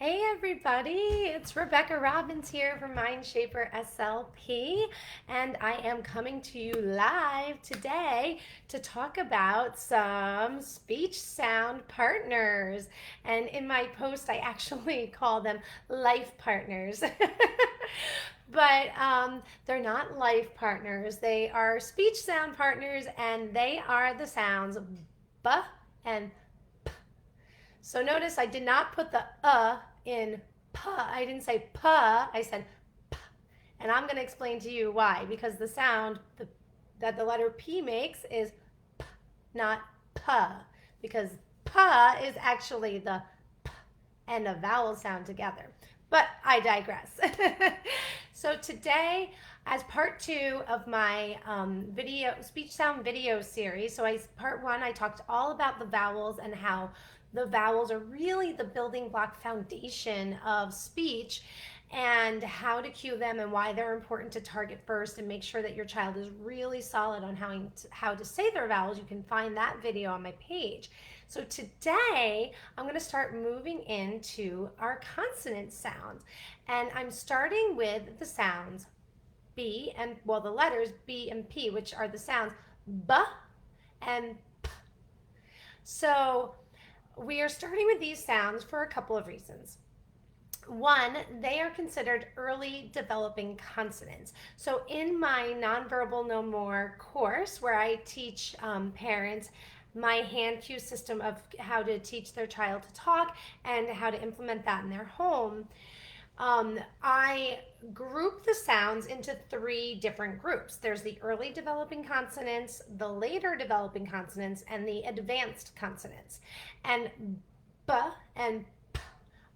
Hey everybody, it's Rebecca Robbins here from Mindshaper SLP, and I am coming to you live today to talk about some speech sound partners. And in my post, I actually call them life partners. But they're not life partners, they are speech sound partners, and they are the sounds B and so notice I did not put the in p. I didn't say p, I said p. And I'm going to explain to you why. Because the sound that the letter P makes is p, not p. Because p is actually the p and a vowel sound together. But I digress. So today, as part two of my video speech sound video series, part one I talked all about the vowels and how the vowels are really the building block foundation of speech and how to cue them and why they're important to target first and make sure that your child is really solid on how to say their vowels. You can find that video on my page. So today I'm going to start moving into our consonant sounds, and I'm starting with the sounds B and, well, the letters B and P, which are the sounds B and P. So we are starting with these sounds for a couple of reasons. One, they are considered early developing consonants. So in my Nonverbal No More course, where I teach parents my hand cue system of how to teach their child to talk and how to implement that in their home, I group the sounds into three different groups. There's the early developing consonants, the later developing consonants, and the advanced consonants. And B and P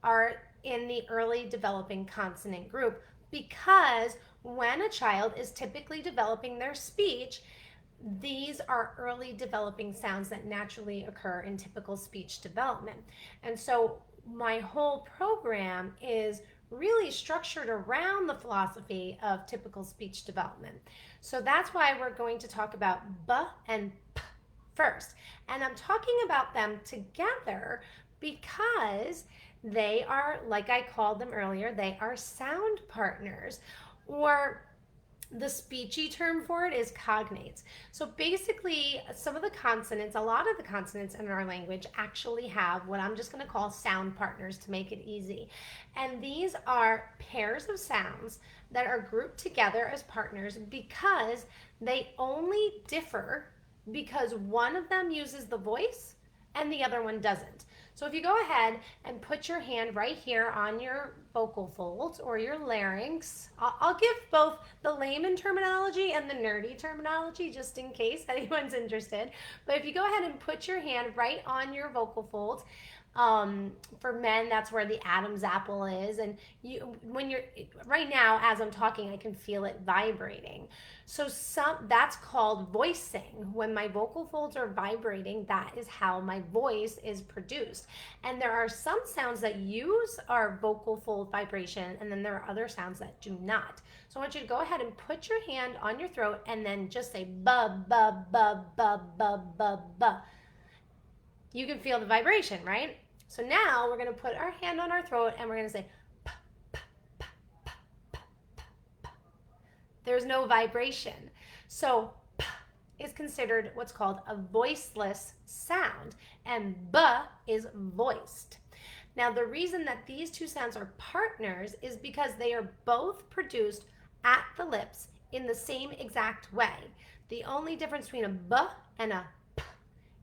are in the early developing consonant group because when a child is typically developing their speech, these are early developing sounds that naturally occur in typical speech development. And so my whole program is really structured around the philosophy of typical speech development. So that's why we're going to talk about B and P first. And I'm talking about them together because they are, like I called them earlier, they are sound partners, or the speechy term for it is cognates. So basically, some of the consonants, a lot of the consonants in our language actually have what I'm just going to call sound partners to make it easy. And these are pairs of sounds that are grouped together as partners because they only differ because one of them uses the voice and the other one doesn't. So if you go ahead and put your hand right here on your vocal folds or your larynx, I'll give both the layman terminology and the nerdy terminology just in case anyone's interested. But if you go ahead and put your hand right on your vocal folds, for men, that's where the Adam's apple is. And when you're right now, as I'm talking, I can feel it vibrating. So that's called voicing. When my vocal folds are vibrating, that is how my voice is produced. And there are some sounds that use our vocal fold vibration, and then there are other sounds that do not. So I want you to go ahead and put your hand on your throat and then just say ba ba ba ba ba ba ba. You can feel the vibration, right? So now we're going to put our hand on our throat and we're going to say p, p, p, p, p, p, p. There's no vibration. So p is considered what's called a voiceless sound, and b is voiced. Now the reason that these two sounds are partners is because they are both produced at the lips in the same exact way. The only difference between a b and a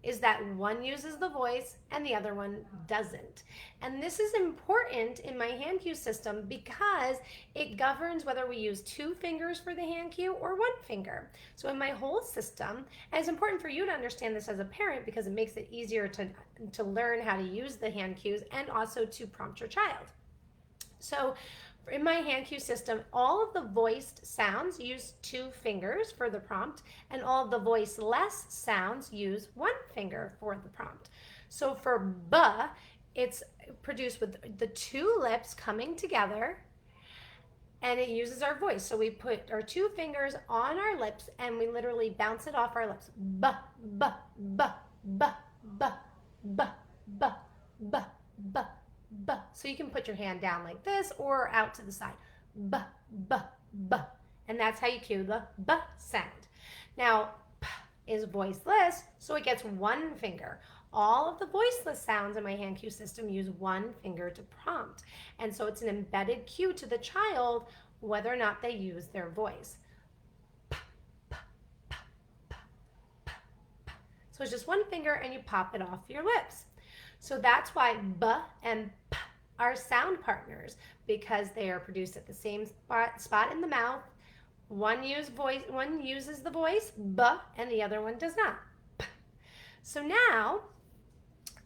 is that one uses the voice and the other one doesn't. And this is important in my hand cue system because it governs whether we use 2 fingers for the hand cue or 1 finger. So in my whole system, and it's important for you to understand this as a parent because it makes it easier to learn how to use the hand cues and also to prompt your child. So in my hand cue system, all of the voiced sounds use 2 fingers for the prompt, and all of the voiceless sounds use 1 finger for the prompt. So for B, it's produced with the 2 lips coming together, and it uses our voice. So we put our 2 fingers on our lips, and we literally bounce it off our lips. B, B, B, B, B, B, B, B, B, b. So you can put your hand down like this or out to the side. B, b, b. And that's how you cue the b sound. Now, p is voiceless, so it gets one finger. All of the voiceless sounds in my hand cue system use one finger to prompt. And so it's an embedded cue to the child whether or not they use their voice. So it's just one finger and you pop it off your lips. So that's why b and p are sound partners, because they are produced at the same spot in the mouth. One uses the voice, b, and the other one does not. P. So now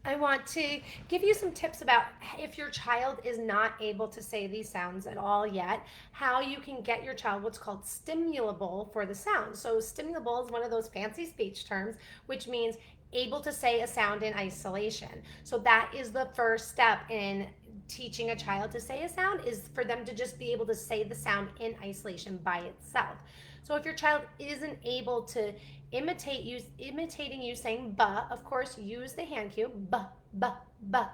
I want to give you some tips about if your child is not able to say these sounds at all yet, how you can get your child what's called stimulable for the sound. So stimulable is one of those fancy speech terms, which means able to say a sound in isolation. So that is the first step in teaching a child to say a sound, is for them to just be able to say the sound in isolation by itself. So if your child isn't able to imitating you saying "ba," of course, use the hand cue "ba, ba, ba."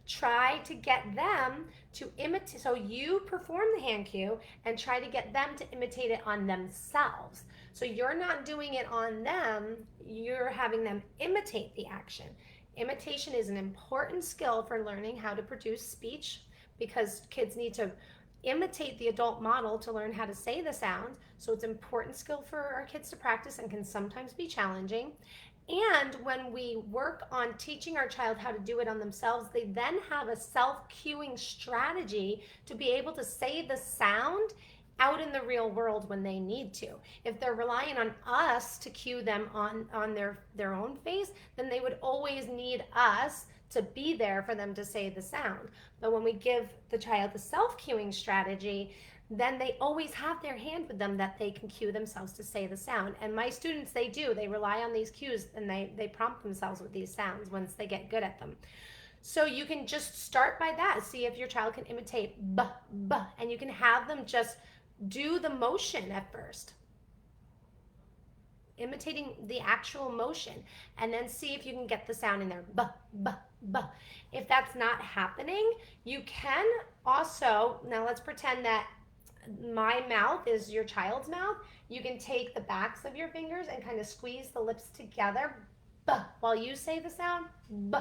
Try to get them to imitate. So you perform the hand cue and try to get them to imitate it on themselves. So you're not doing it on them, you're having them imitate the action. Imitation is an important skill for learning how to produce speech, because kids need to imitate the adult model to learn how to say the sound. So it's an important skill for our kids to practice and can sometimes be challenging. And when we work on teaching our child how to do it on themselves, they then have a self-cueing strategy to be able to say the sound out in the real world when they need to. If they're relying on us to cue them on their own face, then they would always need us to be there for them to say the sound. But when we give the child the self-cueing strategy, then they always have their hand with them that they can cue themselves to say the sound. And my students, they rely on these cues, and they prompt themselves with these sounds once they get good at them. So you can just start by that. See if your child can imitate b, b, and you can have them just do the motion at first, imitating the actual motion, and then see if you can get the sound in there, b, b, b. If that's not happening, you can also, now let's pretend that my mouth is your child's mouth. You can take the backs of your fingers and kind of squeeze the lips together, b, while you say the sound, b,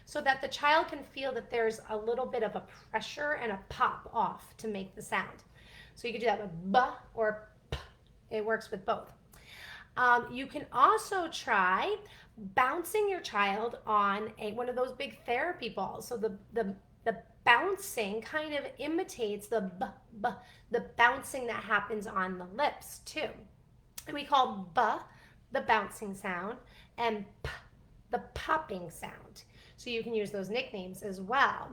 so that the child can feel that there's a little bit of a pressure and a pop off to make the sound. So you can do that with b or p. It works with both. You can also try bouncing your child on one of those big therapy balls. So the bouncing kind of imitates the b, b, the bouncing that happens on the lips too. And we call b the bouncing sound and p the popping sound. So you can use those nicknames as well.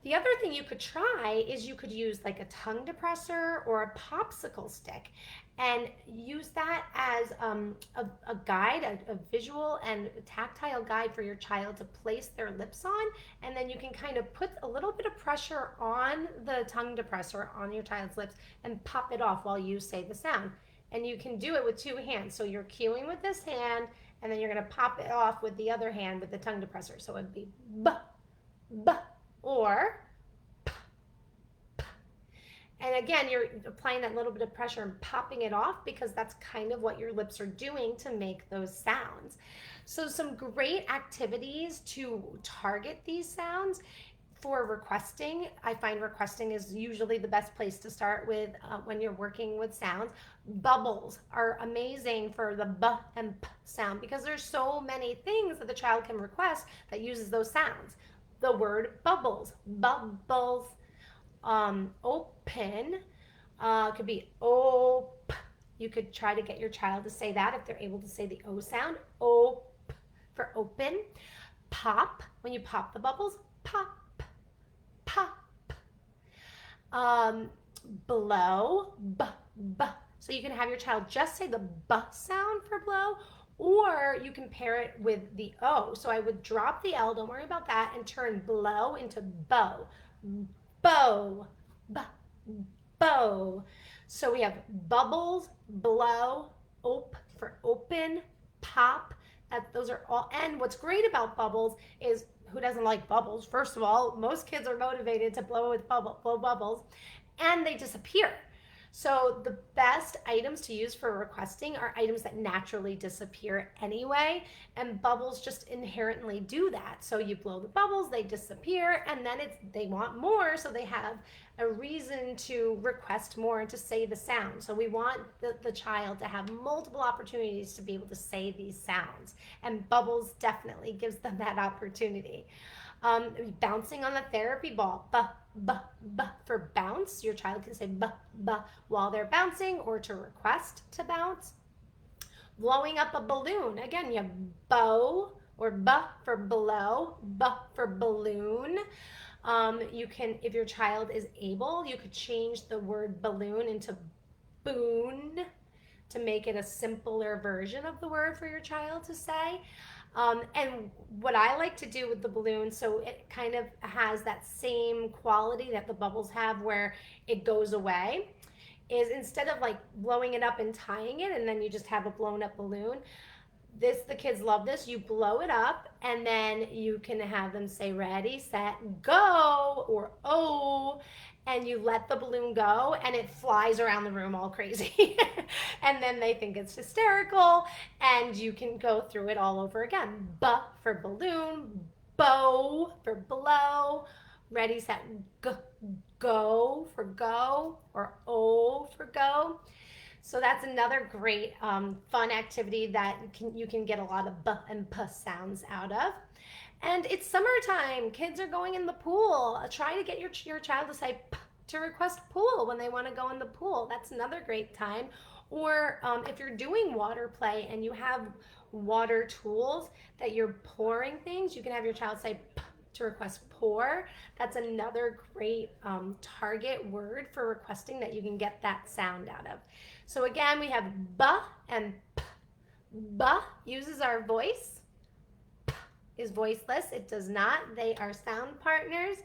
The other thing you could try is you could use like a tongue depressor or a popsicle stick and use that as a guide, a visual and tactile guide for your child to place their lips on. And then you can kind of put a little bit of pressure on the tongue depressor on your child's lips and pop it off while you say the sound. And you can do it with two hands. So you're cueing with this hand, and then you're going to pop it off with the other hand with the tongue depressor. So it'd be b, b, or p, p. And again, you're applying that little bit of pressure and popping it off, because that's kind of what your lips are doing to make those sounds. So some great activities to target these sounds for requesting. I find requesting is usually the best place to start with when you're working with sounds. Bubbles are amazing for the b and p sound, because there's so many things that the child can request that uses those sounds. The word bubbles, bubbles, open, could be op. You could try to get your child to say that if they're able to say the O sound, op for open. Pop, when you pop the bubbles, pop, pop. Blow, b, b. So you can have your child just say the b sound for blow, or you can pair it with the O. So I would drop the L, don't worry about that, and turn blow into bow. Bow, b, bow. So we have bubbles, blow, op for open, pop. Those are all, and what's great about bubbles is who doesn't like bubbles? First of all, most kids are motivated to blow bubbles, and they disappear. So the best items to use for requesting are items that naturally disappear anyway, and bubbles just inherently do that. So you blow the bubbles, they disappear, and then they want more, so they have a reason to request more and to say the sound. So we want the child to have multiple opportunities to be able to say these sounds, and bubbles definitely gives them that opportunity. Bouncing on the therapy ball, buh, buh, buh. For bounce, your child can say buh, buh while they're bouncing or to request to bounce. Blowing up a balloon, again, you have bow or buh for blow, buh for balloon. You can, if your child is able, you could change the word balloon into boon to make it a simpler version of the word for your child to say. And what I like to do with the balloon, so it kind of has that same quality that the bubbles have where it goes away, is instead of like blowing it up and tying it and then you just have a blown up balloon, the kids love this. You blow it up and then you can have them say ready, set, go, or oh, and you let the balloon go and it flies around the room all crazy. And then they think it's hysterical and you can go through it all over again. B for balloon, bow for blow, ready, set, go for go, or oh for go. So that's another great fun activity that you can get a lot of b and p sounds out of. And it's summertime. Kids are going in the pool. Try to get your child to say p to request pool when they want to go in the pool. That's another great time. Or if you're doing water play and you have water tools that you're pouring things, you can have your child say p to request pour. That's another great target word for requesting that you can get that sound out of. So again, we have b and p. B uses our voice. P is voiceless. It does not. They are sound partners.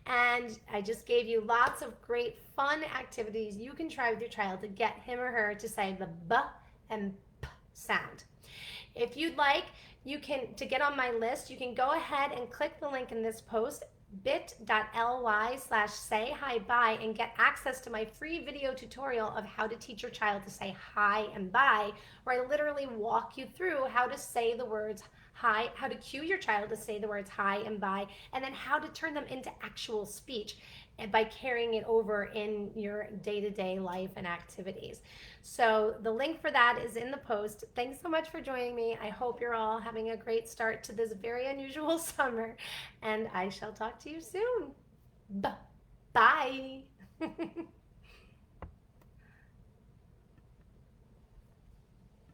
And I just gave you lots of great fun activities you can try with your child to get him or her to say the b and p sound. If you'd like, you can, to get on my list, you can go ahead and click the link in this post, bit.ly/say-hi-bye, and get access to my free video tutorial of how to teach your child to say hi and bye, where I literally walk you through how to say the words hi, how to cue your child to say the words hi and bye, and then how to turn them into actual speech by carrying it over in your day-to-day life and activities. So the link for that is in the post. Thanks so much for joining me. I hope you're all having a great start to this very unusual summer, and I shall talk to you soon. Bye.